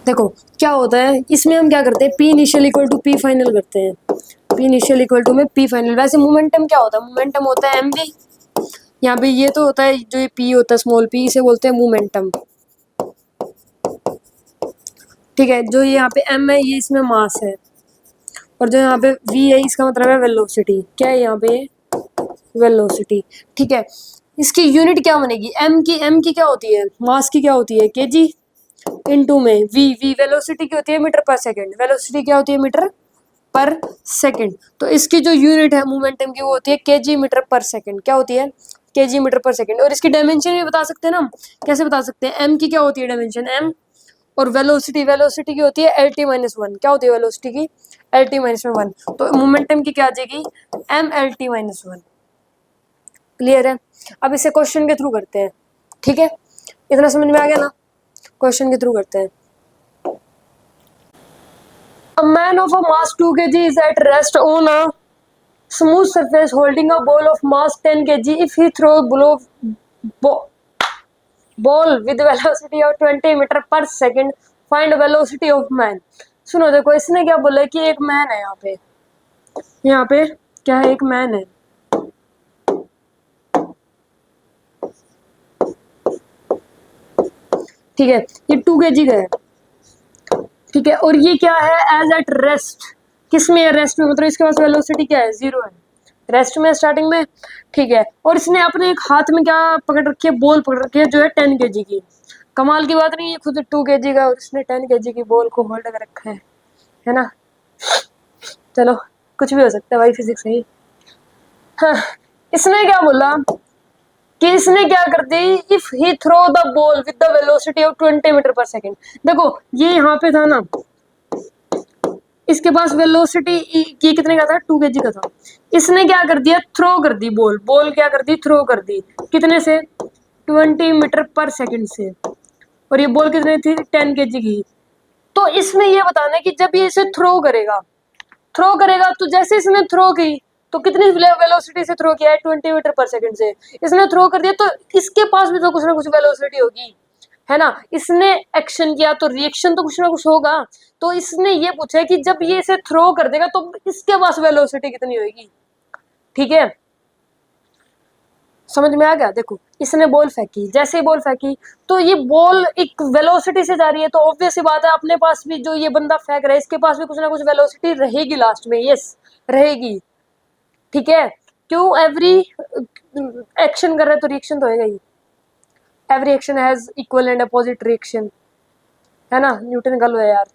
देखो क्या होता है इसमें, हम क्या करते हैं P initial equal to P final करते हैं। पी इनिशियल इक्वल टू में पी फाइनल। वैसे मोमेंटम क्या होता है, मोमेंटम होता है एम वी। यहाँ पे ये तो होता है जो ये पी होता है स्मॉल पी, इसे बोलते हैं मोमेंटम। ठीक है, जो यहाँ पे एम है ये इसमें मास है, और जो यहाँ पे वी है इसका मतलब है वेलोसिटी। क्या है यहाँ पे, वेलोसिटी। ठीक है, इसकी यूनिट क्या बनेगी, एम की क्या होती है, मास की क्या होती है केजी, इनटू में वी वेलोसिटी की होती है मीटर पर सेकंड। वेलोसिटी क्या होती है, मीटर पर सेकंड। तो इसकी जो यूनिट है मोमेंटम की वो होती है केजी मीटर पर सेकंड। क्या होती है, केजी मीटर पर सेकंड। और इसकी डायमेंशन भी बता सकते हैं ना हम। कैसे बता सकते हैं, एम की क्या होती है डायमेंशन एम, और वेलोसिटी की होती है एल टी माइनस वन। क्या होती है वेलोसिटी की, एल टी माइनस में वन। तो मोमेंटम की क्या आ जाएगी, M L T minus one. Clear है। अब इसे क्वेश्चन के थ्रू करते हैं। ठीक है, इतना समझ में आ गया ना, क्वेश्चन के थ्रू करते हैं। A man of a mass 2 kg is at rest on a smooth surface holding a ball of mass 10 kg. If he throws ball with velocity of 20 meter per second, find velocity of man. सुनो देखो इसने क्या बोला कि एक man है यहाँ पे क्या है, एक मैन है। ठीक है, ये 2 kg का है। ठीक है, और ये क्या है, एज एट रेस्ट। किस में है, रेस्ट में, मतलब इसके पास वेलोसिटी क्या है, जीरो है, रेस्ट में स्टार्टिंग में। ठीक है, और इसने अपने एक हाथ में क्या पकड़ रखी है, बॉल पकड़ रखी है जो है 10 kg की। कमाल की बात नहीं है, खुद 2 kg का और इसने 10 kg की बॉल को होल्ड कर रखा है ना। चलो कुछ भी हो सकता है भाई, फिजिक्स है। हाँ, इसने क्या बोला कि इसने क्या कर दी, if he throw the ball with the velocity of 20 metre पर सेकेंड। देखो ये यहाँ पे था ना, इसके पास वेलोसिटी की कितने का था, 2 kg का था। इसने क्या कर दिया, थ्रो कर दी बॉल क्या कर दी, थ्रो कर दी। कितने से, 20 मीटर पर सेकंड से। और ये बॉल कितने थी, 10 kg की। तो इसमें ये बताना है कि जब ये इसे थ्रो करेगा तो जैसे इसने थ्रो की तो कितनी वेलोसिटी से थ्रो किया है, 20 मीटर पर सेकंड से इसने थ्रो कर दिया, तो इसके पास भी तो कुछ ना कुछ वेलोसिटी होगी, है ना। इसने एक्शन किया तो रिएक्शन तो कुछ ना कुछ होगा। तो इसने ये पूछा है कि जब ये इसे थ्रो कर देगा तो इसके पास वेलोसिटी कितनी होगी। ठीक है, समझ में आ गया। देखो इसने बॉल फेंकी, जैसे ही बॉल फेंकी तो ये बॉल एक वेलोसिटी से जा रही है, तो ऑब्वियस सी बात है अपने पास भी जो ये बंदा फेंक रहा है इसके पास भी कुछ ना कुछ वेलोसिटी रहेगी लास्ट में, यस रहेगी। ठीक है, क्यों, एवरी एक्शन कर रहा है तो रिएक्शन तो होगा ही। Every action has equal and opposite reaction, है ना, न्यूटन का लॉ है यार।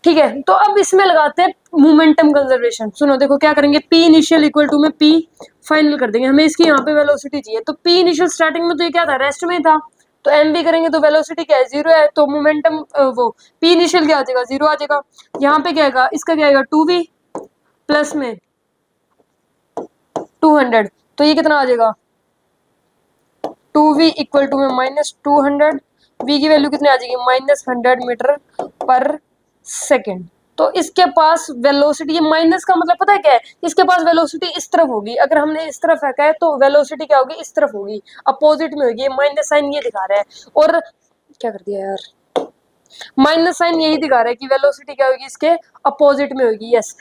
ठीक है, तो अब इसमें लगाते हैं मोमेंटम कंजर्वेशन। सुनो देखो क्या करेंगे, पी इनिशियल इक्वल टू में पी फाइनल कर देंगे। हमें इसकी यहाँ पे वेलोसिटी चाहिए, तो पी इनिशियल स्टार्टिंग में तो ये क्या था, रेस्ट में था, तो एम भी करेंगे तो वेलोसिटी क्या है, जीरो है, तो मोमेंटम वो पी इनिशियल क्या आ जाएगा, जीरो आ जाएगा। यहाँ पे क्या आएगा, इसका क्या आएगा, 2v प्लस में 200, तो ये कितना आ जाएगा, 2v इक्वल टू में -200। v की वैल्यू कितनी आ जाएगी, -100 मीटर पर सेकेंड। तो इसके पास वेलोसिटी, ये माइनस का मतलब पता है क्या है, इसके पास वेलोसिटी इस तरफ होगी। अगर हमने इस तरफ फेंका है तो वेलोसिटी क्या होगी, इस तरफ होगी, अपोजिट में होगी। माइनस साइन ये दिखा रहा है, और क्या कर दिया यार, माइनस साइन यही दिखा रहा है कि वेलोसिटी क्या होगी, इसके अपोजिट में होगी। यस,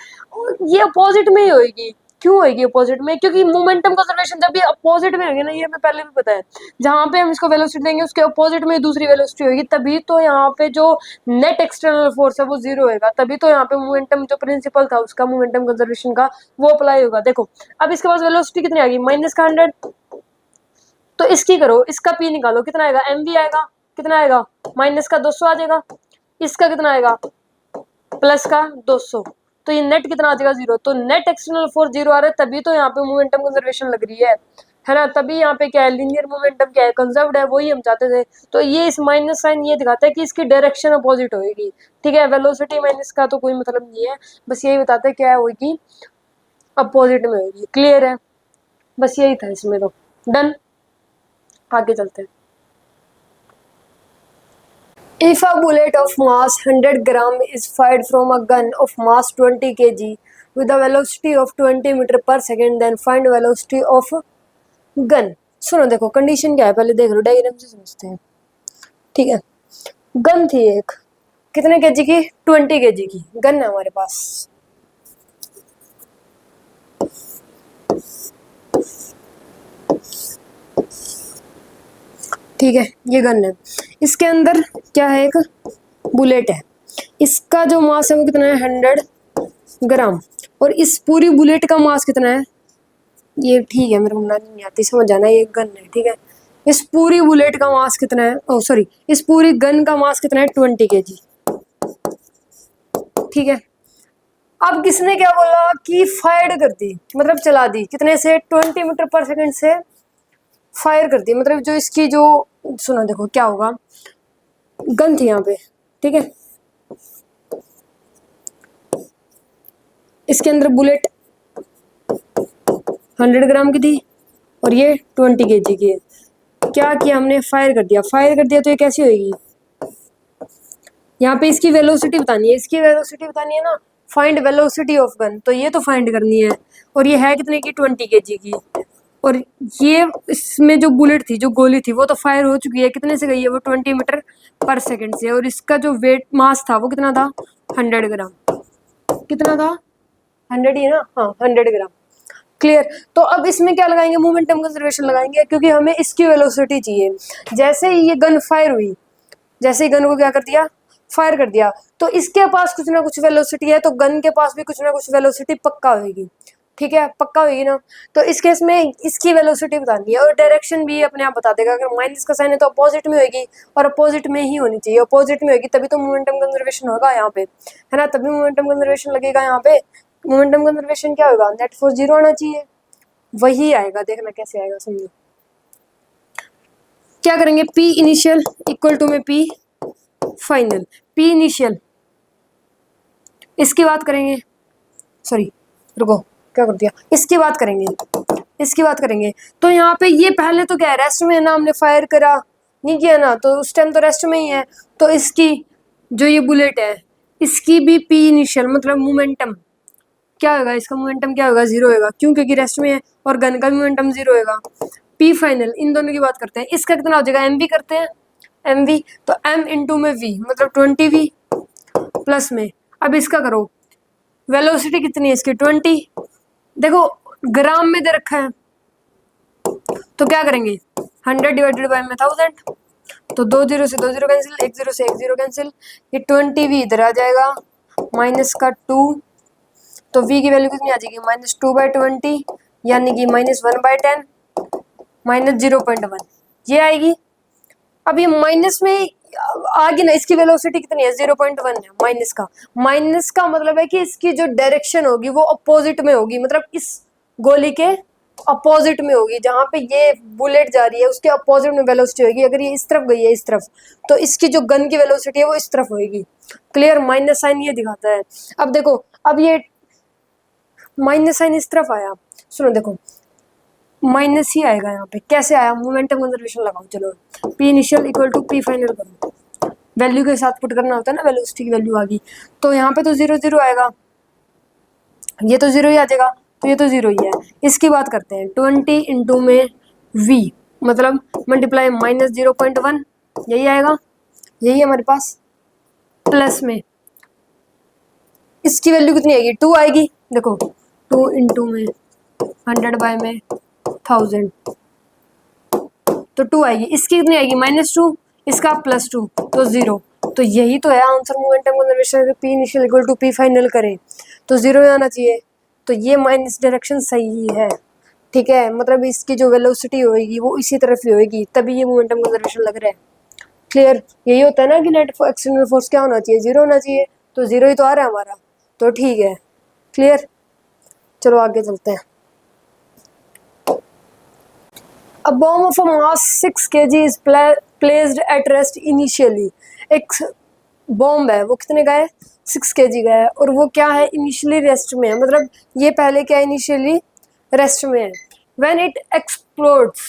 ये अपोजिट में ही होगी। क्यों होगी अपोजिट में, क्योंकि मोमेंटम कंजर्वेशन जब ये अपोजिट में होगी ना, ये हमें पहले भी पता है, जहां पे हम इसको वेलोसिटी देंगे उसके अपोजिट में दूसरी वेलोसिटी होगी, तभी तो यहाँ पे जो नेट एक्सटर्नल फोर्स है वो जीरो होगा, तभी तो यहाँ पे मोमेंटम जो प्रिंसिपल था उसका मोमेंटम कंजर्वेशन का वो अप्लाई होगा। देखो अब इसके पास वेलोसिटी कितनी आ गई, -100, तो इसकी करो, इसका पी निकालो, कितना आएगा, एम भी आएगा, कितना आएगा, माइनस का 200 आ जाएगा, इसका कितना आएगा, प्लस का 200, तो ये नेट कितना आ जाएगा, जीरो। तो नेट एक्सटर्नल फोर्स जीरो आ रहा है, तभी तो यहाँ पे मोमेंटम कंजर्वेशन लग रही है ना, तभी यहाँ पे क्या है, लीनियर मोमेंटम क्या है, कंजर्व्ड है, वही हम चाहते थे। तो ये इस माइनस साइन ये दिखाता है कि इसकी डायरेक्शन अपोजिट होगी। ठीक है, वेलोसिटी माइनस का तो कोई मतलब नहीं है, बस यही बताता है क्या होगी, अपोजिट में होगी। क्लियर है, बस यही था इसमें तो। डन, आगे चलते हैं। If a bullet of mass 100 gram is fired from a gun of mass 20 kg with a velocity of 20 metre पर second, then find velocity of gun। सुनो देखो कंडीशन क्या है, पहले देख लो डायग्राम से समझते हैं। ठीक है, गन थी एक, कितने केजी की? 20 केजी की गन है हमारे पास। ठीक है, ये गन है, इसके अंदर क्या है? एक बुलेट है, इसका जो मास है वो कितना है? 100 ग्राम। और इस पूरी बुलेट का मास कितना है? ये ठीक है, मेरे को नहीं आती, समझ जाना, ये गन है, ठीक है। इस पूरी बुलेट का मास कितना है? ओ सॉरी, इस पूरी गन का मास कितना है? 20 केजी। ठीक है, अब किसने क्या बोला कि फायर कर दी, मतलब चला दी, कितने से? 20 मीटर पर सेकंड से फायर कर दी। मतलब जो इसकी जो, सुनो देखो क्या होगा, गन थी यहाँ पे, ठीक है, इसके अंदर बुलेट 100 ग्राम की थी और ये 20 केजी की है। क्या किया हमने? फायर कर दिया। फायर कर दिया तो ये कैसी होगी? यहाँ पे इसकी वेलोसिटी बतानी है, इसकी वेलोसिटी बतानी है ना, फाइंड वेलोसिटी ऑफ गन, तो ये तो फाइंड करनी है। और ये है कितने की? 20 केजी की। और ये इसमें जो बुलेट थी, जो गोली थी, वो तो फायर हो चुकी है, कितने से गई है? वो 20 मीटर पर सेकंड से। और इसका जो वेट मास था वो कितना था? 100 ग्राम। कितना था? 100 ही है ना? हाँ, 100 ग्राम। क्लियर। तो अब इसमें क्या लगाएंगे? मोमेंटम कंजर्वेशन लगाएंगे, क्योंकि हमें इसकी वेलोसिटी चाहिए। जैसे ही ये गन फायर हुई, जैसे ही गन को क्या कर दिया? फायर कर दिया, तो इसके पास कुछ ना कुछ वेलोसिटी है, तो गन के पास भी कुछ ना कुछ वेलोसिटी पक्का होगी। ठीक है, पक्का होगी ना। तो इस केस में इसकी वेलोसिटी बतानी है, और डायरेक्शन भी अपने आप बता देगा। अगर माइनस का साइन है तो अपोजिट में होगी, और अपोजिट में ही होनी चाहिए, अपोजिट में होगी तभी तो मोमेंटम कंजर्वेशन होगा यहाँ पे, है ना, तभी मोमेंटम कंजर्वेशन लगेगा यहाँ पे। मोमेंटम कंजर्वेशन क्या होगा? नेट फोर्स 0 आना चाहिए, वही आएगा। देखना कैसे आएगा, समझो। क्या करेंगे? पी इनिशियल इक्वल टू में पी फाइनल। पी इनिशियल, इसकी बात करेंगे, सॉरी रुको, क्या कर दिया, इसकी बात करेंगे, इसकी बात करेंगे। तो यहाँ पे ये पहले तो क्या है? रेस्ट में है ना, हमने फायर करा नहीं किया ना, तो उस टाइम तो रेस्ट में ही है। तो इसकी जो ये बुलेट है, इसकी भी पी इनिशियल मतलब मोमेंटम क्या होगा? इसका मोमेंटम क्या होगा? 0 होगा। क्यों? क्योंकि रेस्ट में है। और गन का भी मोमेंटम 0 होगा। पी फाइनल, इन दोनों की बात करते हैं, इसका कितना हो जाएगा? एम वी करते हैं, एम वी, तो एम इंटू में वी मतलब 20 वी प्लस में, अब इसका करो, वेलोसिटी कितनी है इसकी? 20। देखो ग्राम में दे रखा है, तो क्या करेंगे? 100 डिवाइडेड बाय में 1000, तो 2 0 से 2 0 कैंसिल, 1 0 से 1 0 कैंसिल, ये 20 वी इधर आ जाएगा, माइनस का 2, तो v की वैल्यू कितनी आ जाएगी? -2/20, यानी कि -1/10, -0.1 ये आएगी। अब ये माइनस में आगे ना, इसकी वेलोसिटी कितनी है? 0.1 है माइनस का। माइनस का मतलब है कि इसकी जो डायरेक्शन होगी वो अपोजिट में होगी, मतलब इस गोली के अपोजिट में होगी। जहां पे ये बुलेट जा रही है उसके अपोजिट में वेलोसिटी होगी। अगर ये इस तरफ गई है, इस तरफ, तो इसकी जो गन की वेलोसिटी है वो इस तरफ होगी। क्लियर। माइनस साइन ये दिखाता है। अब देखो, अब ये माइनस साइन इस तरफ आया, सुनो देखो, माइनस ही आएगा यहाँ पे। कैसे आया? मोमेंटम कंजर्वेशन लगाओ, चलो P initial equal to P final करो, वैल्यू के साथ पुट करना होता है ना, वेलोसिटी की वैल्यू आ गई, तो यहाँ पे तो 0 0 आएगा, ये तो 0 ही आ जाएगा, तो ये तो 0 ही है। इसकी बात करते हैं, 20 इंटू में v मतलब मल्टीप्लाई -0.1, यही आएगा, यही है हमारे पास, प्लस में इसकी वैल्यू कितनी आएगी? 2 आएगी। देखो 2 इंटू में 100 बाय में 1000, तो 2 आएगी। इसकी कितनी आएगी? -2, इसका +2, तो 0। तो यही तो है answer momentum conservation. P initial equal to P final करें तो 0 आना चाहिए, तो ये माइनस डायरेक्शन सही है। ठीक है, मतलब इसकी जो वेलोसिटी होगी वो इसी तरफ ही होगी, तभी ये मोमेंटम कंजर्वेशन लग रहा है। क्लियर। यही होता है ना कि नेट एक्सटर्नल फोर्स क्या होना चाहिए? 0 होना चाहिए, तो 0 ही तो आ रहा है हमारा, तो ठीक है। क्लियर। चलो आगे चलते हैं। A bomb of a mass 6 kg is placed at rest initially. एक बॉम्ब है, वो कितने का है? 6 kg का है, और वो क्या है? इनिशियली रेस्ट में है, मतलब ये पहले क्या है? इनिशियली रेस्ट में है। When it explodes,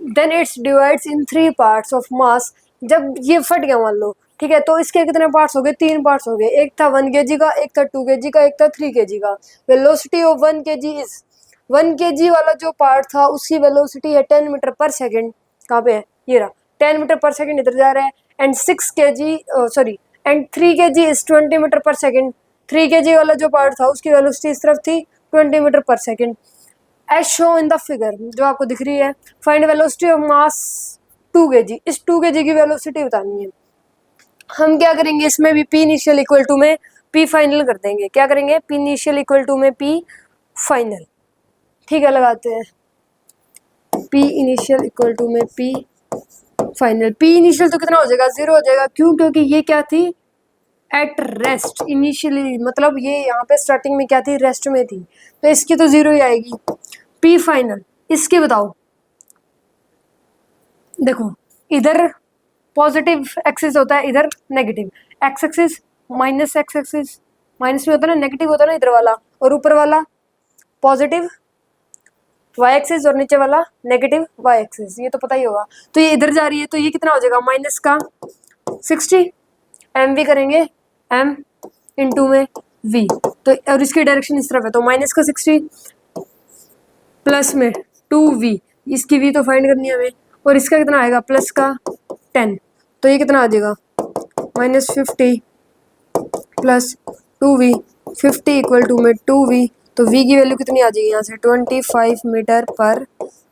then it divides in 3 parts of mass. जब ये फट गया मान लो, ठीक है, तो इसके कितने पार्ट्स हो गए? 3 पार्ट्स हो गए। एक था 1 kg का, एक था 2 kg का, एक था 3 kg का। Velocity of 1 kg is, 1 kg वाला जो पार्ट था उसकी वेलोसिटी है 10 मीटर पर सेकेंड। कहाँ पे है? ये रहा, 10 मीटर पर सेकेंड इधर जा रहा है, and 6 kg sorry and 3 kg is 20 metre पर सेकेंड। 3 kg वाला जो पार्ट था उसकी वेलोसिटी इस तरफ थी 20 मीटर पर second. As show in the figure, जो आपको दिख रही है, find velocity of mass 2 kg। इस 2 kg की वेलोसिटी बतानी है। हम क्या करेंगे, इसमें भी पी इनिशियल इक्वल टू में पी फाइनल कर देंगे। क्या करेंगे, पी इनिशियल इक्वल टू में पी फाइनल। ठीक है, लगाते हैं पी इनिशियल इक्वल टू में पी फाइनल। पी इनिशियल तो कितना हो जाएगा, 0 हो जाएगा। क्यों, क्योंकि ये क्या थी, एट रेस्ट इनिशियली, मतलब ये यहाँ पे स्टार्टिंग में क्या थी, रेस्ट में थी, तो इसकी तो 0 ही आएगी। पी फाइनल इसके बताओ, देखो इधर पॉजिटिव एक्सिस होता है, इधर negative x axis, minus x axis, minus में होता है ना, नेगेटिव होता है ना इधर वाला, और ऊपर वाला पॉजिटिव वाई एक्सिस और नीचे वाला नेगेटिव वाई एक्सिस, ये तो पता ही होगा। तो ये इधर जा रही है, तो ये कितना हो जाएगा, माइनस का 60 एम वी करेंगे, एम इंटू में वी, तो और इसकी डायरेक्शन इस तरफ है, तो माइनस का 60 प्लस में 2v, इसकी v तो फाइंड करनी है हमें, और इसका कितना आएगा, प्लस का 10, तो ये कितना आ जाएगा, -50 प्लस 2v, 50 इक्वल टू में 2v, तो v की वैल्यू कितनी आ जाएगी यहाँ से, 25 मीटर पर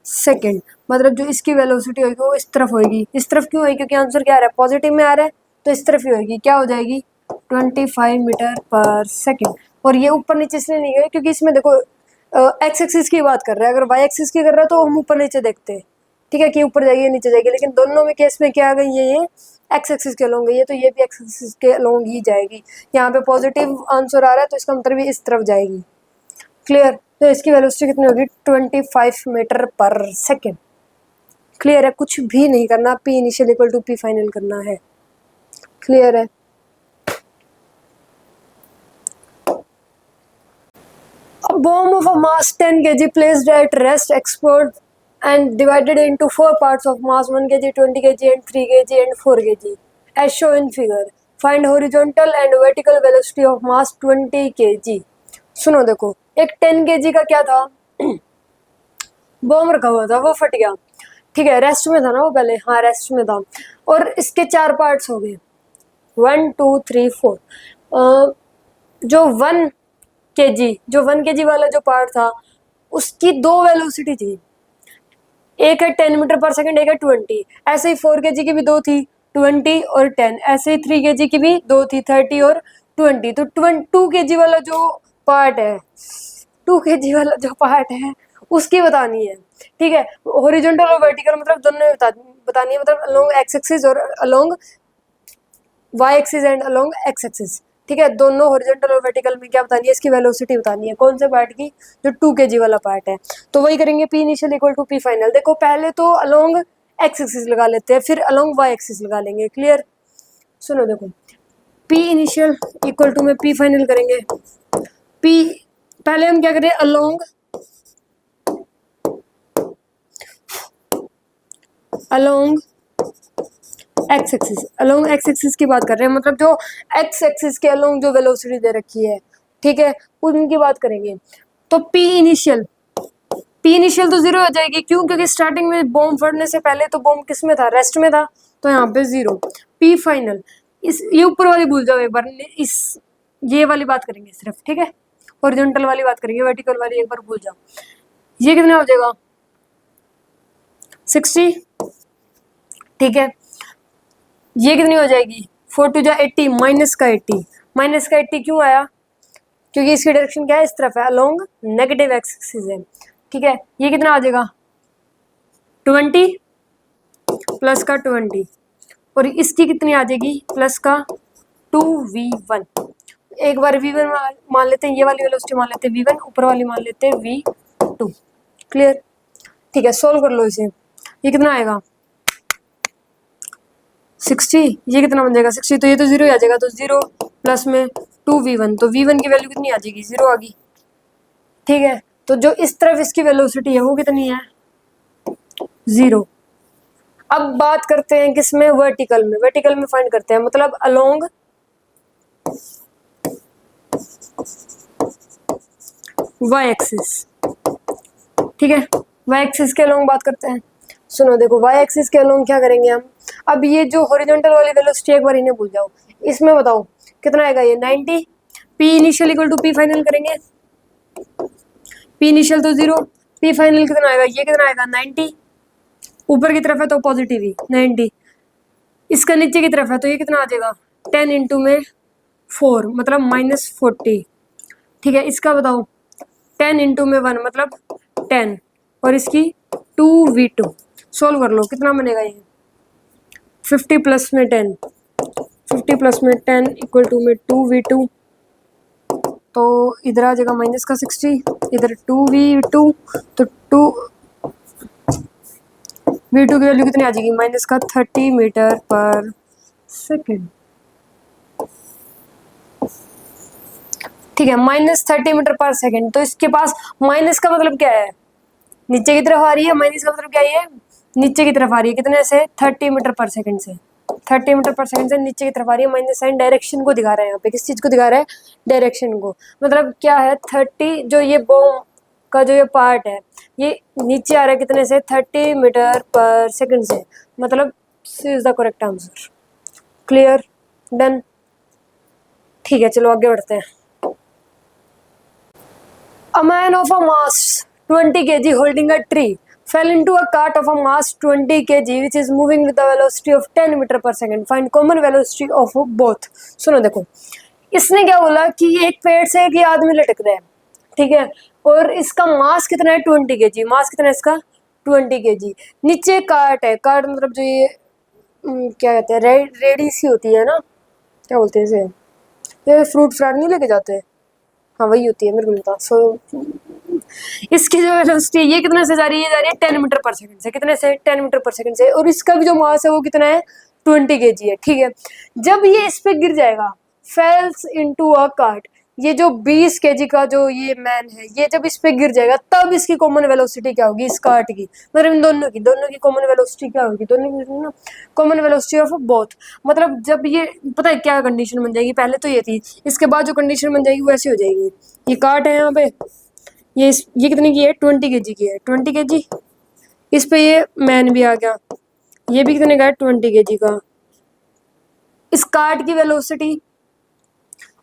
सेकेंड। मतलब जो इसकी वेलोसिटी होगी वो इस तरफ होगी। इस तरफ क्यों होगी, क्योंकि आंसर क्या आ रहा है, पॉजिटिव में आ रहा है, तो इस तरफ ही होगी। क्या हो जाएगी, 25 मीटर पर सेकेंड। और ये ऊपर नीचे इसलिए नहीं गए क्योंकि इसमें देखो एक्स एक्सिस की बात कर रहा है, अगर वाई एक्सिस की कर रहा है तो हम ऊपर नीचे देखते हैं, ठीक है, कि ऊपर जाएगी नीचे जाएगी, लेकिन दोनों में केस में क्या आ गई है, ये एक्स एक्सिस के अलोंग गई है, तो ये भी एक्स एक्सिस के अलोंग ही जाएगी। यहाँ पे पॉजिटिव आंसर आ रहा है तो इसका मतलब इस तरफ जाएगी। क्लियर, तो इसकी वेलोसिटी कितनी होगी, 25 मीटर पर सेकेंड। क्लियर है, कुछ भी नहीं करना, P initial equal to P final करना है। क्लियर है। A bomb of a mass 10 kg placed at rest, explode and divided into 4 parts of mass 1 kg, 20 kg and 3 kg and 4 kg as shown in figure. Find horizontal and vertical velocity of mass 20 kg. सुनो देखो, एक 10 kg का क्या था, bomb रखा हुआ था, वो फट गया, ठीक है, रेस्ट में था ना वो पहले, हाँ रेस्ट में था, और इसके 4 पार्ट्स हो गए, 1 2 3 4। जो 1 kg वाला जो पार्ट था उसकी 2 वेलोसिटी थी, एक है 10 मीटर पर सेकंड, एक है 20। ऐसे ही 4 kg की भी 2 थी, 20 और 10। ऐसे ही 3 kg की भी 2 थी, 30 और 20। तो 2 kg वाला जो पार्ट है, 2 kg वाला जो पार्ट है उसकी बतानी है, ठीक है। हॉरिजॉन्टल और वर्टिकल मतलब दोनों बतानी है, मतलब अलोंग एक्स एक्सिस और along Y axis and along X axis, ठीक है। दोनों हॉरिजॉन्टल और वर्टिकल में क्या बतानी है, इसकी वेलोसिटी बतानी है। कौन से पार्ट की, जो 2 kg वाला पार्ट है। तो वही करेंगे, P initial equal to P final. देखो पहले तो अलोंग एक्स एक्सिस लगा लेते हैं, फिर अलोंग वाई एक्सिस लगा लेंगे। क्लियर, सुनो देखो, पी इनिशियल इक्वल टू में पी फाइनल करेंगे। पी पहले हम क्या करें, along X axis, along X axis की बात कर रहे हैं, मतलब जो एक्स एक्सिस के अलोंग जो वेलोसिटी दे रखी है, ठीक है, उनकी बात करेंगे। तो पी इनिशियल तो 0 हो जाएगी। क्यों, क्योंकि स्टार्टिंग में बॉम्ब फटने से पहले तो बॉम्ब किस में था, रेस्ट में था, तो यहाँ पे 0। पी फाइनल, इस ये ऊपर वाली भूल जाओ एक बार, इस ये वाली बात करेंगे सिर्फ, ठीक है। हॉरिजॉन्टल वाली बात करेंगे, वर्टिकल वाली एक बार भूल जाओ। ये कितना हो जाएगा, 60, ठीक है। ये कितनी हो जाएगी, 4 2 जा 80, माइनस का 80 क्यों आया, क्योंकि इसकी डायरेक्शन क्या है, इस तरफ है, अलोंग नेगेटिव एक्स एक्सिस है, ठीक है। ये कितना आ जाएगा, 20 प्लस का 20, और इसकी कितनी आ जाएगी, प्लस का 2v1। एक बार v1 मान लेते हैं, ये वाली वेलोसिटी मान लेते हैं v1, ऊपर वाली मान लेते हैं v2। क्लियर, ठीक है, सोल्व कर लो इसे। ये कितना आएगा, 60, ये कितना बन जाएगा 60, तो ये तो 0 ही आ जाएगा, तो 0 प्लस में 2v1, तो v1 की वैल्यू कितनी आ जाएगी, 0 आ गई, ठीक है। तो जो इस तरफ इसकी वेलोसिटी है वो कितनी है, 0। अब बात करते हैं किसमें, वर्टिकल में फाइंड करते हैं, मतलब अलोंग वाई एक्सिस, ठीक है, वाई एक्सिस के अलोंग बात करते हैं। सुनो देखो, वाई एक्सिस के अलोंग क्या करेंगे हम, अब ये जो हॉरिजॉन्टल वाली वेलोसिटी एक बार इन्हें भूल जाओ, इसमें बताओ कितना आएगा ये 90, P initial equal to P final करेंगे, पी इनिशियल तो 0, पी फाइनल कितना आएगा, ये कितना आएगा 90, ऊपर की तरफ है तो पॉजिटिव ही 90, इसका नीचे की तरफ है तो ये कितना आ जाएगा 10 इंटू में 4 मतलब -40। ठीक है, इसका बताओ 10 इंटू में 1 मतलब 10 और इसकी 2v2 सोल्व कर लो कितना बनेगा ये 50 प्लस में 10, 50 प्लस में 10 इक्वल टू में 2v2, तो इधर आ जाएगा माइनस का 60, इधर 2v2 तो 2v2 की वैल्यू कितनी आ जाएगी माइनस का 30 मीटर पर सेकेंड। ठीक है, -30 मीटर पर सेकेंड। तो इसके पास माइनस का मतलब क्या है, नीचे की तरफ आ रही है, माइनस का मतलब क्या है, नीचे की तरफ आ रही है, कितने से 30 मीटर पर सेकेंड से, 30 मीटर पर सेकेंड से नीचे की तरफ आ रही है, माइनस साइन डायरेक्शन को दिखा रहा है, यहाँ पे किस चीज को दिखा रहा है, डायरेक्शन को। मतलब क्या है 30, जो ये बॉम्ब का जो ये पार्ट है ये नीचे आ रहा है कितने से 30 मीटर पर सेकेंड से, मतलब is the correct answer. Clear, done. ठीक है, चलो आगे बढ़ते हैं। A man of a mass 20 kg holding a tree fell into a cart of a mass 20 kg which is moving with the velocity of 10 metre पर second. Find common velocity of both. सुनो देखो, इसने क्या बोला कि एक पेड़ से एक आदमी लटक रहा है, ठीक है, और इसका मास कितना है 20 kg, मास कितना है इसका 20 kg। नीचे कार्ट है, कार्ट मतलब जो ये क्या कहते हैं, रेडी सी होती है ना, क्या बोलते हैं इसे, ये फ्रूट फ्राट नहीं लेके जाते, हाँ वही होती है, मेरे को नहीं पता। सो इसकी जो वेलोसिटी ये कितने से जा रही है, जा रही है 10 मीटर पर सेकंड से, कितने से 10 मीटर पर सेकंड से, और इसका भी जो मास है वो कितना है 20 kg है। ठीक है, जब ये इस पे गिर जाएगा, फेल्स इनटू अ कार्ट, ये जो 20 kg का जो ये मैन है, ये जब इस पे गिर जाएगा तब इसकी कॉमन वेलोसिटी क्या होगी, इस कार्ट की, मतलब इन दोनों की कॉमन वेलोसिटी क्या होगी, दोनों की ना कॉमन वेलोसिटी ऑफ बोथ। मतलब जब ये, पता है क्या कंडीशन बन जाएगी, पहले तो ये थी, इसके बाद जो कंडीशन बन जाएगी वो ऐसी हो जाएगी, ये कार्ट है यहाँ पे, ये कितने की है 20 kg की है, 20 kg, इस पे ये मैन भी आ गया, ये भी कितने का है 20 kg का। इस कार्ट की वेलोसिटी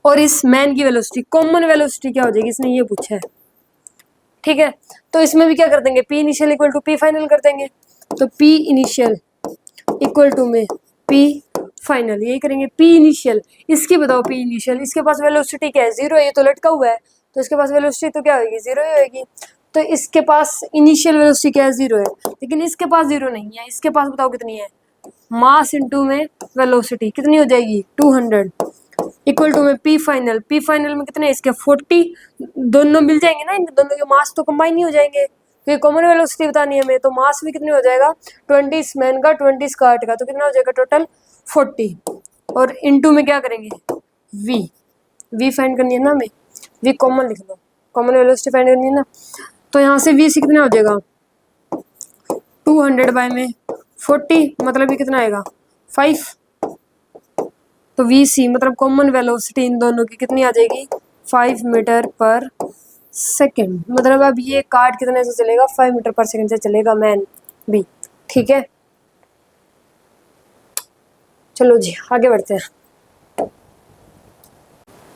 और इस मैन की वेलोसिटी, कॉमन वेलोसिटी क्या हो जाएगी, इसने ये पूछा है। ठीक है, तो इसमें भी क्या कर देंगे, P initial equal to P final कर देंगे, तो पी इनिशियल इक्वल टू में पी फाइनल, यही करेंगे। पी इनिशियल, इसकी बताओ पी इनिशियल, इसके पास वेलोसिटी क्या है 0, ये तो लटका हुआ है, तो इसके पास वेलोसिटी तो क्या होगी 0 ही होगी, तो इसके पास इनिशियल वेलोसिटी क्या है 0 है, लेकिन इसके पास 0 नहीं है, इसके पास बताओ कितनी है, मास इनटू में वेलोसिटी कितनी हो जाएगी 200 इक्वल टू में पी फाइनल, पी फाइनल में कितने इसके 40, दोनों मिल जाएंगे ना, इन दोनों के मास तो कंबाइन नहीं हो जाएंगे, तो ये कॉमन वेलोसिटी बतानी है हमें, तो मास भी कितने हो जाएगा 20 इस मैन का 20 इस कार्ट का, तो कितना हो जाएगा टोटल 40, और इनटू में क्या करेंगे v, v फाइंड करनी है ना हमें, v कॉमन लिख लो, कॉमन वेलोसिटी फाइंड करनी है ना, तो यहाँ से v से कितना हो जाएगा 200 बाय में 40, मतलब ये कितना आएगा 5, तो वी सी मतलब कॉमन वेलोसिटी इन दोनों की कितनी आ जाएगी 5 मीटर पर सेकेंड, मतलब अब ये कार्ड कितने से चलेगा 5 मीटर पर सेकेंड से चलेगा मैन भी। ठीक है, चलो जी आगे बढ़ते हैं।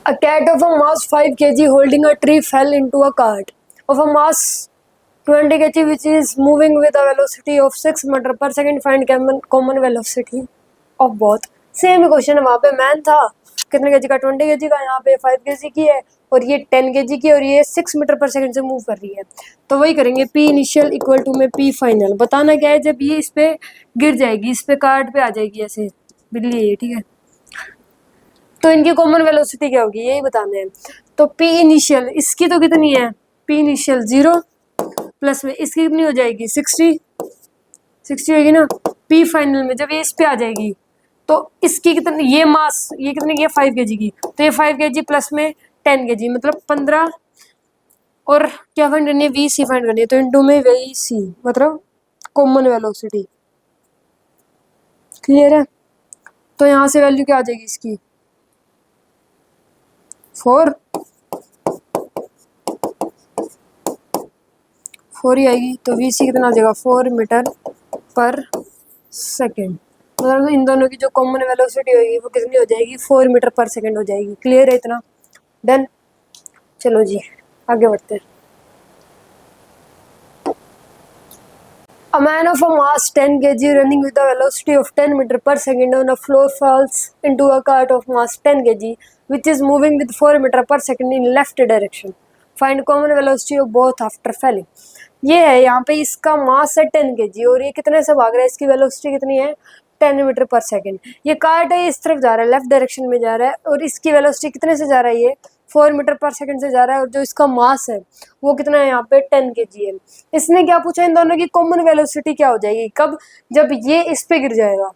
A cat of a mass 5 kg holding a tree fell into a cart of a mass 20 kg which is moving with a velocity of 6 metre पर second, find common velocity of both. Same question है, वहाँ पे man था कितने KG का 20 KG का, यहाँ पे 5 केजी की है, और ये 10 केजी की, और ये 6 मीटर पर सेकंड से मूव कर रही है, तो वही करेंगे पी इनिशियल इक्वल टू में पी फाइनल। बताना क्या है, जब ये इस पे गिर जाएगी, इस पे कार्ड पे आ जाएगी ऐसे बिल्ली है, ठीक है, तो इनकी कॉमन वेलोसिटी क्या होगी यही बताना है। तो पी इनिशियल इसकी तो कितनी है, पी इनिशियल 0 प्लस में इसकी कितनी हो जाएगी 60 होगी ना, पी फाइनल में जब ये इस पे आ जाएगी तो इसकी कितनी, ये मास ये कितने की है 5 केजी की, तो ये 5 केजी प्लस में 10 केजी मतलब 15, और क्या फाइंड करनी है वी सी फाइंड करनी है, तो इनटू में वी सी मतलब कॉमन वेलोसिटी। क्लियर है, तो यहाँ से वैल्यू क्या आ जाएगी इसकी 4 ही आएगी, तो वी सी कितना आ जाएगा 4 मीटर पर सेकेंड। मतलब इन दोनों की जो कॉमन वेलोसिटी होगी वो कितनी हो जाएगी, 4 मीटर पर सेकेंड हो जाएगी। क्लियर है इतना? डन। चलो जी आगे बढ़ते हैं। A man of a mass 10 kg running with a velocity of 10 meter per second on a floor falls into a cart of mass 10 kg which is moving with 4 meter per second in left direction. Find common velocity of both after falling. ये है यहाँ पे इसका मास है 10 kg और ये कितने से भाग रहा है, इसकी वेलोसिटी कितनी है 10 मीटर पर सेकेंड। ये कार्ट है इस तरफ जा रहा है, लेफ्ट डायरेक्शन में जा रहा है और इसकी वेलोसिटी कितने से जा रहा है, ये 4 मीटर पर सेकंड से जा रहा है और जो इसका मास है वो कितना है यहाँ पे 10 kg है। इसने क्या पूछा, इन दोनों की कॉमन वेलोसिटी क्या हो जाएगी, कब, जब ये इस पे गिर जाएगा,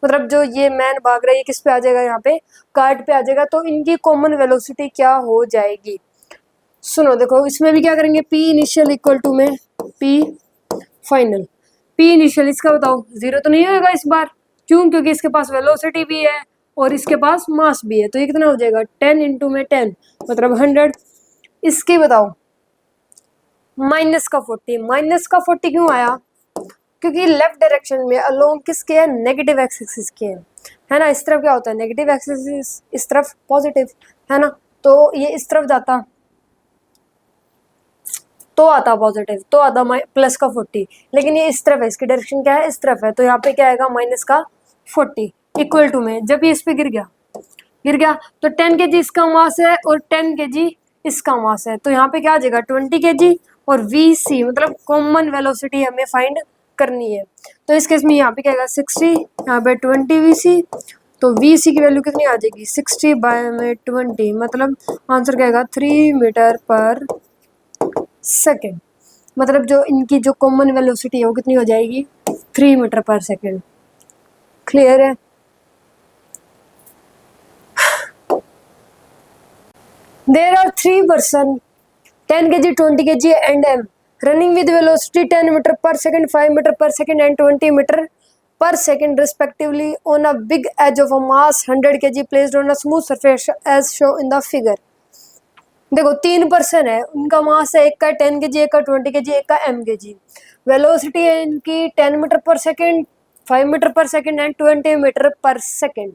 मतलब जो ये मैन भाग रहा है ये किस पे आ जाएगा, यहाँ पे कार्ट पे आ जाएगा, तो इनकी कॉमन वेलोसिटी क्या हो जाएगी। सुनो देखो इसमें भी क्या करेंगे, पी इनिशियल इक्वल टू में पी फाइनल। पी इनिशियल इसका बताओ, जीरो तो नहीं होगा इस बार, क्यों, क्योंकि इसके पास वेलोसिटी भी है और इसके पास मास भी है, तो ये कितना हो जाएगा 10 इंटू में 10 मतलब 100। इसकी बताओ माइनस का 40, माइनस का 40 क्यों आया, क्योंकि लेफ्ट डायरेक्शन में अलोंग किसके है, नेगेटिव एक्सिस के है ना। इस तरफ क्या होता है नेगेटिव एक्सिस, इस तरफ पॉजिटिव है ना, तो ये इस तरफ जाता तो आता पॉजिटिव, तो आता प्लस का 40, लेकिन ये इस तरफ है, इसकी डायरेक्शन क्या है इस तरफ है, तो यहाँ पे क्या आएगा माइनस का 40 इक्वल टू में जब ये इस पे गिर गया तो 10 kg इसका मास है और 10 kg इसका मास है, तो यहाँ पे क्या आ जाएगा 20 kg और VC मतलब कॉमन वेलोसिटी हमें फाइंड करनी है। तो इस केस में यहाँ पे क्या आएगा 60, यहाँ पे 20 VC, तो VC की वैल्यू कितनी आ जाएगी 60 बाय में 20 मतलब आंसर क्या आएगा 3 मीटर पर सेकेंड। मतलब जो इनकी जो कॉमन वेलोसिटी है वो कितनी हो जाएगी 3 मीटर पर सेकेंड। क्लियर है? There are 3 person 10 kg, 20 kg and M running with velocity 10 meter per second, 5 meter per second and 20 meter per second respectively on a big edge of a mass 100 kg placed on a smooth surface as shown in the figure. देखो 3 person है, उनका मास है, एक का 10 kg, एक का 20 kg, एक का m kg। वेलोसिटी है इनकी 10 मीटर पर सेकेंड, 5 मीटर पर सेकेंड एंड 20 मीटर पर सेकेंड।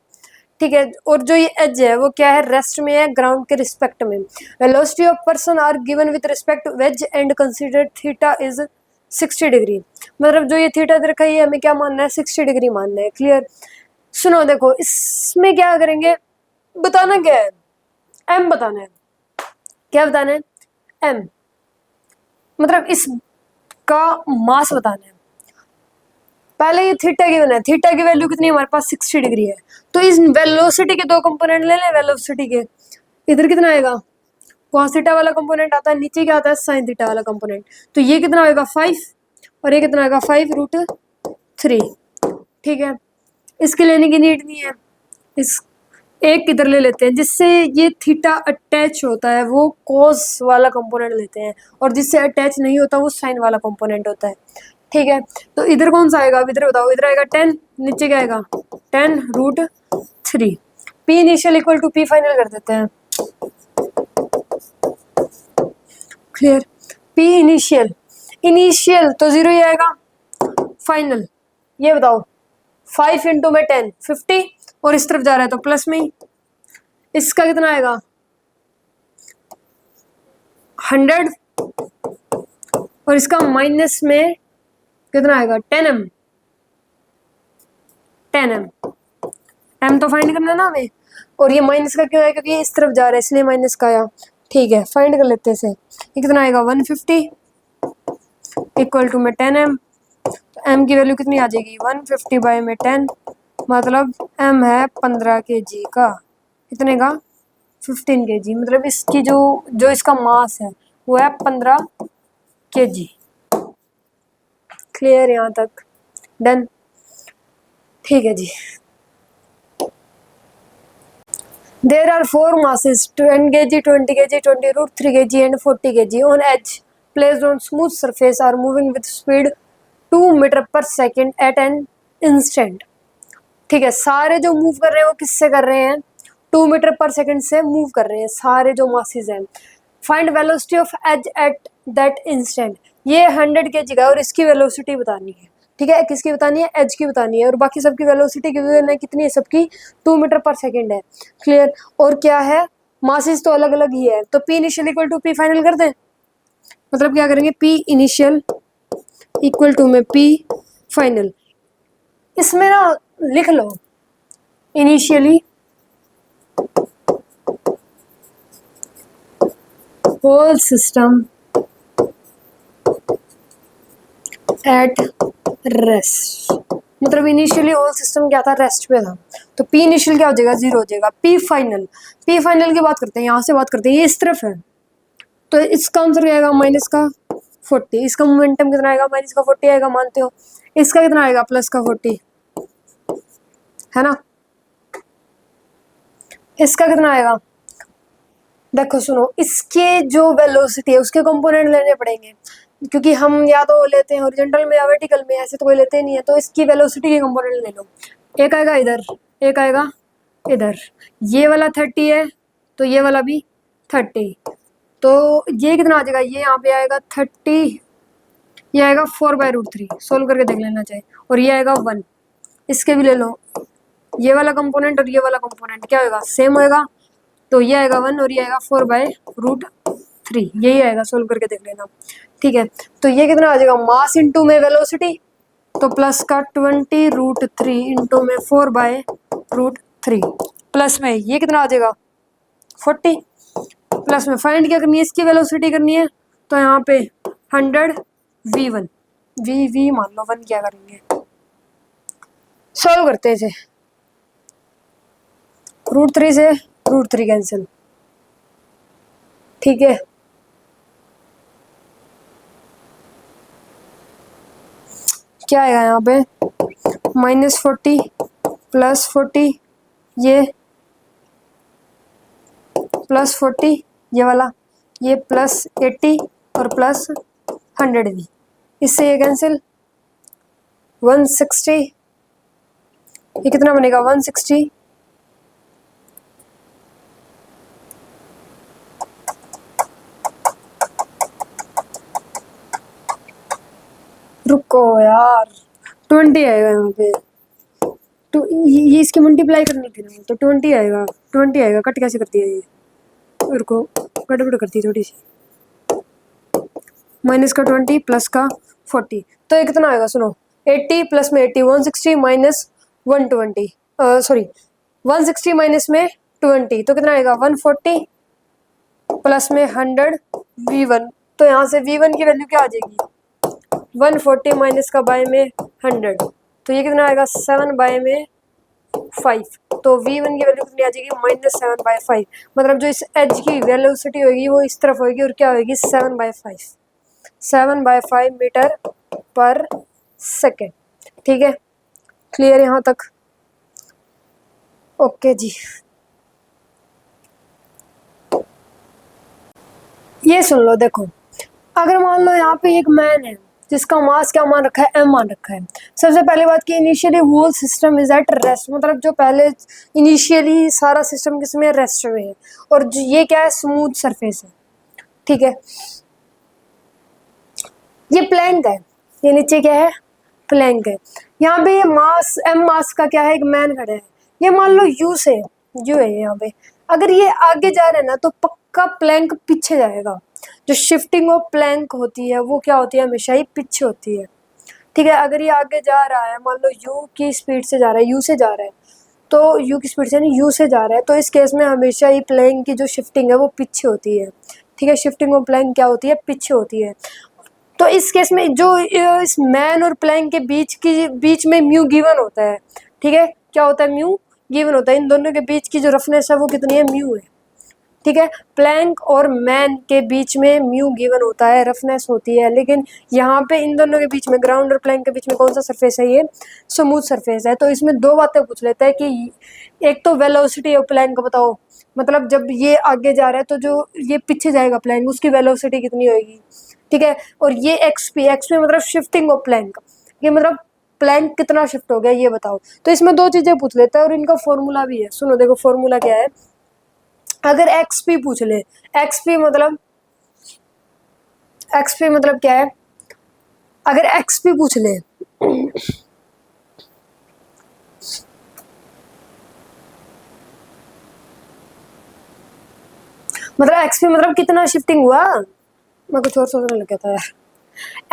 ठीक है, और जो ये एज है वो क्या है रेस्ट में है, ग्राउंड के रिस्पेक्ट में। Velocity of person are given with respect wedge and consider theta is 60 degree. मतलब जो ये थीटा दे रखा है ये हमें क्या मानना है 60 डिग्री मानना है। क्लियर? सुनो देखो इसमें क्या करेंगे, बताना क्या है, एम बताना है। क्या बताना है, एम मतलब इसका मास बताना है। पहले ये थीटा गिवन है, थीटा की वैल्यू कितनी है हमारे पास 60 डिग्री है, तो इस वेलोसिटी के 2 कंपोनेंट ले लें। वेलोसिटी के इधर कितना आएगा, cos थीटा वाला कंपोनेंट आता है, नीचे क्या आता है sin थीटा वाला कंपोनेंट, तो ये कितना आएगा 5 और ये कितना आएगा 5√3। ठीक है, इसके लेने की नीड नहीं है, इस एक किधर ले लेते हैं, जिससे ये थीटा अटैच होता है वो cos वाला कंपोनेंट लेते हैं और जिससे अटैच नहीं होता वो sin वाला कंपोनेंट होता है। ठीक है, तो इधर कौन सा आएगा, इधर बताओ, इधर आएगा 10, नीचे क्या आएगा 10√3। P initial equal to P final कर देते हैं। क्लियर? P इनिशियल, इनिशियल तो 0 ही आएगा, फाइनल ये बताओ 5 इंटू में 10 50 और इस तरफ जा रहा है तो प्लस में ही, इसका कितना आएगा 100 और इसका माइनस में कितना आएगा 10m। 10m m तो फाइंड करना ना हमें, और ये माइनस का क्यों है, क्योंकि ये इस तरफ जा रहा है इसलिए माइनस का आया। ठीक है, फाइंड कर लेते हैं इसे, ये कितना आएगा 150 इक्वल टू में 10m, तो m की वैल्यू कितनी आ जाएगी 150 बाय में 10 मतलब m है 15 kg का, कितने का 15 kg, मतलब इसकी जो इसका मास है वो है 15 kg। क्लियर यहाँ तक? डन। ठीक है जी। There are 4 masses 10 kg, 20 kg, 20√3 kg and 40 kg on edge placed on smooth surface are moving with speed 2 meter per second at an instant। ठीक है, सारे जो मूव कर रहे हैं वो किससे कर रहे हैं 2 मीटर पर सेकंड से मूव कर रहे हैं सारे जो मासेस हैं। Find velocity of each at that instant, ये 100 kg का और इसकी वेलोसिटी बतानी है। ठीक है, किसकी बतानी है, एच की बतानी है, और बाकी सबकी वेलोसिटी गिवन है कितनी है, सबकी 2 मीटर पर सेकेंड है। क्लियर। और क्या है, मासेस तो अलग अलग ही है, तो P initial equal to P final कर दें। मतलब क्या करेंगे, पी इनिशियल इक्वल टू में पी फाइनल। इसमें ना लिख लो initially whole system at rest. मतलब इनिशियली होल सिस्टम क्या था, रेस्ट पे था, तो पी इनिशियल क्या हो जाएगा, 0 हो जाएगा। पी फाइनल, पी फाइनल की बात करते हैं, यहाँ से बात करते हैं, ये इस तरफ है, तो इसका आंसर क्या आएगा, माइनस का 40। इसका मोमेंटम कितना आएगा, माइनस का 40 आएगा, मानते हो। इसका कितना आएगा, प्लस का 40, है ना। इसका कितना आएगा, देखो सुनो, इसके जो वेलोसिटी है उसके कंपोनेंट लेने पड़ेंगे, क्योंकि हम या तो लेते हैं हॉरिजॉन्टल में या वर्टिकल में, ऐसे तो कोई लेते नहीं है, तो इसकी वेलोसिटी के कंपोनेंट ले लो। एक आएगा इधर, एक आएगा इधर, ये वाला 30 है तो ये वाला भी 30, तो ये कितना आ जाएगा, ये यहाँ पे आएगा 30, ये आएगा 4/√3, सोल्व करके देख लेना चाहिए, और ये आएगा 1। इसके भी ले लो, ये वाला कंपोनेंट और ये वाला कंपोनेंट क्या होगा, सेम होएगा, तो ये आएगा 1 और ये आएगा 4/√3, यही आएगा, सोल्व करके देख लेना। ठीक है, तो ये कितना आ जाएगा, मास इंटू में वेलोसिटी, तो प्लस का 20√3 इंटू में 4/√3, प्लस में ये कितना आ जाएगा 40, प्लस में फाइंड क्या करनी है, इसकी वेलोसिटी करनी है, तो यहाँ पे 100 v1, v मान लो 1 क्या करेंगे, सॉल्व करते हैं इसे, √3 से √3 कैंसिल, ठीक है। क्या आएगा यहाँ पे, -40 +40, ये +40, ये वाला, ये +80 और +100 भी, इससे ये कैंसिल, 160, ये कितना बनेगा 160, रुको यार 20 आएगा यहाँ पे, तो ये इसकी मल्टीप्लाई करनी थी ना, तो 20 आएगा, 20 आएगा, कट कैसे करती है ये, रुको गड़बड़ करती है थोड़ी सी, माइनस का 20 प्लस का 40, तो ये कितना आएगा सुनो, 80 प्लस में 80, 160 माइनस 120, सॉरी 160 माइनस में 20, तो कितना आएगा 140 प्लस में 100 v1, तो यहाँ से v1 की वैल्यू क्या आ जाएगी, 140 माइनस का बाय में 100, तो ये कितना आएगा 7/5, तो v1 की वैल्यू कितनी आ जाएगी, -7/5, मतलब जो इस एज की वेलोसिटी होगी वो इस तरफ होगी, और क्या होगी 7/5, 7/5 मीटर पर सेकेंड। ठीक है, क्लियर यहाँ तक, ओके जी। ये सुन लो, देखो अगर मान लो यहाँ पे एक मैन है जिसका मास क्या मान रखा है, m मान रखा है। सबसे पहले बात की, initially whole system is at rest, मतलब जो पहले इनिशियली सारा सिस्टम किसमें, रेस्ट में है, और ये क्या है, स्मूथ सरफेस है। ठीक है, ये प्लैंक है, ये नीचे क्या है, प्लैंक है। यहाँ पे ये मास m मास का क्या है, एक मैन खड़ा है, ये मान लो u से, u है यहाँ पे, अगर ये आगे जा रहा है ना तो पक्का प्लैंक पीछे जाएगा। जो शिफ्टिंग ऑफ प्लैंक होती है वो क्या होती है, हमेशा ही पीछे होती है। ठीक है, अगर ये आगे जा रहा है, मान लो u की स्पीड से जा रहा है, u से जा रहा है, तो u की स्पीड से नहीं, u से जा रहा है, तो इस केस में हमेशा ही प्लैंक की जो शिफ्टिंग है वो पीछे होती है। ठीक है, शिफ्टिंग ऑफ प्लैंक क्या होती है, पीछे होती है। तो इस केस में जो इस मैन और प्लैंक के बीच में म्यू गिवन होता है। ठीक है, क्या होता है, म्यू गिवन होता है, इन दोनों के बीच की जो रफनेस है वो कितनी है, म्यू है। ठीक है, प्लैंक और मैन के बीच में म्यू गिवन होता है, रफनेस होती है, लेकिन यहाँ पे इन दोनों के बीच में, ग्राउंड और प्लैंक के बीच में कौन सा सरफेस है, ये स्मूथ सरफेस है। तो इसमें दो बातें पूछ लेता है कि एक तो वेलोसिटी ऑफ प्लैंक बताओ, मतलब जब ये आगे जा रहा है तो जो ये पीछे जाएगा प्लैंक, उसकी वेलोसिटी कितनी होगी। ठीक है, और ये एक्सपी मतलब शिफ्टिंग ऑफ प्लैंक, ये मतलब प्लैंक कितना शिफ्ट हो गया ये बताओ। तो इसमें दो चीजें पूछ लेता है और इनका फॉर्मूला भी है, सुनो देखो फॉर्मूला क्या है। अगर एक्सपी पूछ ले, एक्सपी मतलब क्या है, अगर एक्सपी पूछ ले मतलब एक्सपी मतलब कितना शिफ्टिंग हुआ, मैं कुछ और सोचने लग गया था यार।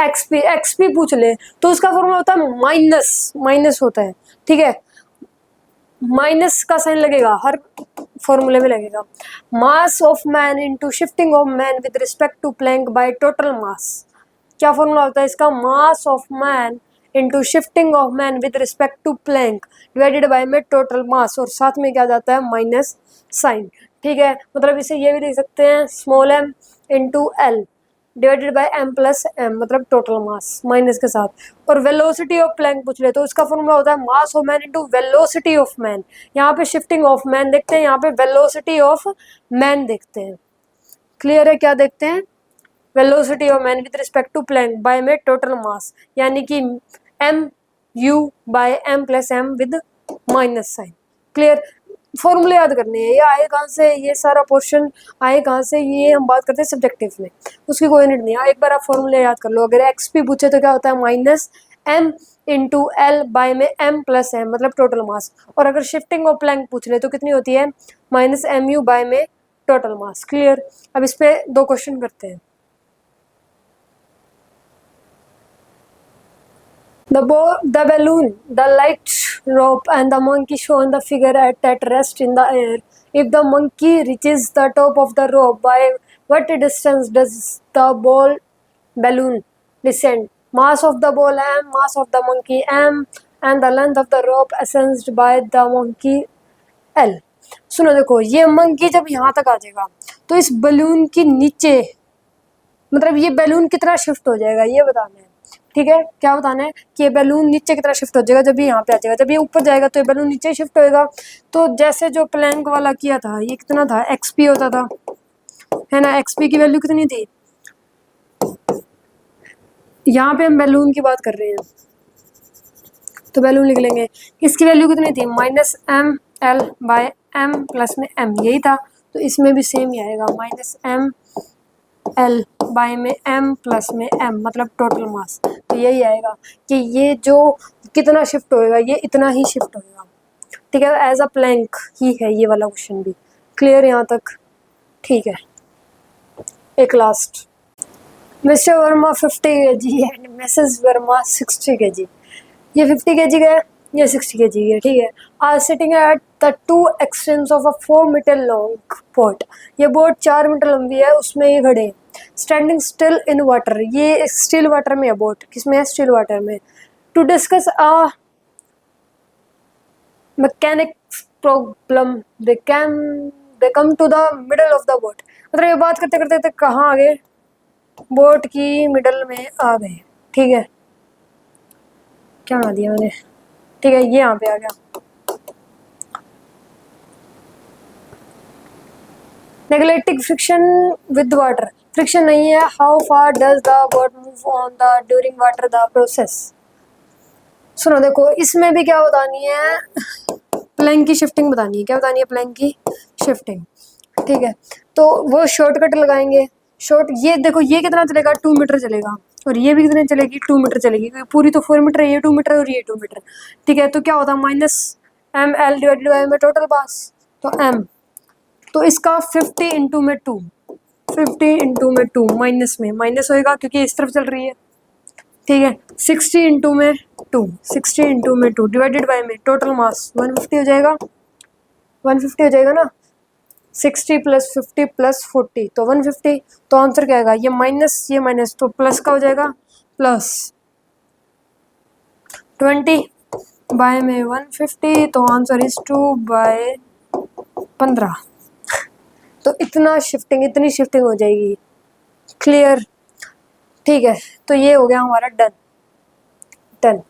एक्सपी एक्सपी पूछ ले तो उसका फॉर्मूला होता है माइनस, माइनस होता है, ठीक है, माइनस का साइन लगेगा हर फॉर्मूले में लगेगा। Mass of man into shifting of man with respect to plank by total mass, क्या फॉर्मूला होता है इसका, mass of man into shifting of man with respect to plank divided by में टोटल मास, और साथ में क्या जाता है माइनस साइन, ठीक है। मतलब इसे ये भी लिख सकते हैं small m into L divided bye m plus m, मतलब टोटल मास माइनस के साथ। और वेलोसिटी ऑफ प्लैंक पूछ ले तो इसका फॉर्मूला होता है मास of man into velocity of man, यहाँ पे शिफ्टिंग ऑफ मैन देखते हैं, यहाँ पे वेलोसिटी ऑफ मैन देखते हैं। क्लियर है, क्या देखते हैं, velocity of man with respect to plank by में टोटल मास, यानी कि m u by m plus m with minus sign. Clear, फॉर्मूले याद करने हैं, ये आए कहाँ से, ये सारा पोर्शन आए कहाँ से, ये हम बात करते हैं सब्जेक्टिव में, उसकी कोई नीड नहीं है। एक बार आप फॉर्मूले याद कर लो, अगर एक्स पी पूछे तो क्या होता है minus m into L by में m प्लस m, मतलब टोटल मास। और अगर शिफ्टिंग ऑफ प्लैंक पूछ ले तो कितनी होती है माइनस एम यू बाय में टोटल मास। क्लियर, अब इस पे दो क्वेश्चन करते हैं। The balloon, the light rope, and the monkey show in the figure at rest in the air. If the monkey reaches the top of the rope, by what distance does the ball balloon descend? Mass of the ball m, mass of the monkey m, and the length of the rope ascended by the monkey l. सुनो देखो, ये monkey जब यहाँ तक आ जाएगा तो इस balloon के नीचे, मतलब ये बैलून कितना शिफ्ट हो जाएगा ये बताना है, ठीक है। क्या बताना है कि ये बैलून नीचे कितना शिफ्ट हो जाएगा जब ये यहाँ पे आ जाएगा, जब ये ऊपर जाएगा तो ये बैलून नीचे शिफ्ट होएगा। तो जैसे जो प्लैंक वाला किया था ये कितना था, एक्सपी होता था, है ना, एक्सपी की वैल्यू कितनी थी, यहाँ पे हम बैलून की बात कर रहे हैं तो बैलून लिख लेंगे, इसकी वैल्यू कितनी थी minus M L by M plus में एम, यही था। तो इसमें भी सेम ही आएगा माइनस एम एल बाय में m प्लस में m, मतलब टोटल मास। तो यही आएगा कि ये जो कितना शिफ्ट होएगा ये इतना ही शिफ्ट होएगा, ठीक है, एज अ प्लैंक ही है ये वाला क्वेश्चन भी। क्लियर यहाँ तक, ठीक है। एक last, mister Verma 50 kg and Mrs Verma 60 kg, ये 50 kg का है, ये 60 kg है, ठीक है। Are sitting at the two extremes of a 4 metre long boat, ये बोट 4 मीटर लंबी है, उसमें ये खड़े हैं। स्टैंडिंग स्टिल इन वाटर, ये स्टिल वाटर में है बोट, किसमें है, स्टिल वाटर में। To discuss a mechanics problem they come to the middle of the boat, मतलब ये बात करते करते कहाँ आ गए, बोट की मिडल में आ गए, ठीक है। क्या बना दिया मैंने, ठीक है, ये यहाँ पे आ गया। नेगलेक्टिंग फ्रिक्शन विद वाटर, फ्रिक्शन नहीं है, how far does the boat move on the during water the process. सुनो देखो, इसमें भी क्या बतानी है, प्लैंक की शिफ्टिंग बतानी है, क्या बतानी है, प्लैंक की शिफ्टिंग, ठीक है। तो वो शॉर्टकट लगाएंगे, शॉर्ट, ये देखो ये कितना चलेगा 2 मीटर चलेगा, और ये भी कितने चलेगी 2 मीटर चलेगी, पूरी तो 4 मीटर है, ये 2 मीटर और ये 2 मीटर, ठीक है। तो क्या होता है minus M L divided by में टोटल पास, तो एम, तो इसका 50 इंटू में 2, 50 इंटू में 2, माइनस में माइनस होएगा क्योंकि इस तरफ चल रही है, ठीक है। 60 इंटू में 2, 60 इंटू में 2 डिवाइडेड बाय में टोटल मास 150 हो जाएगा, 150 हो जाएगा ना, 60 प्लस 50 प्लस 40 तो 150। तो आंसर क्या आएगा, ये माइनस तो प्लस का हो जाएगा, प्लस 20 बाय में 150, तो आंसर इज 2 बाय 15। तो इतना शिफ्टिंग, इतनी शिफ्टिंग हो जाएगी। क्लियर, ठीक है। तो ये हो गया हमारा डन, डन।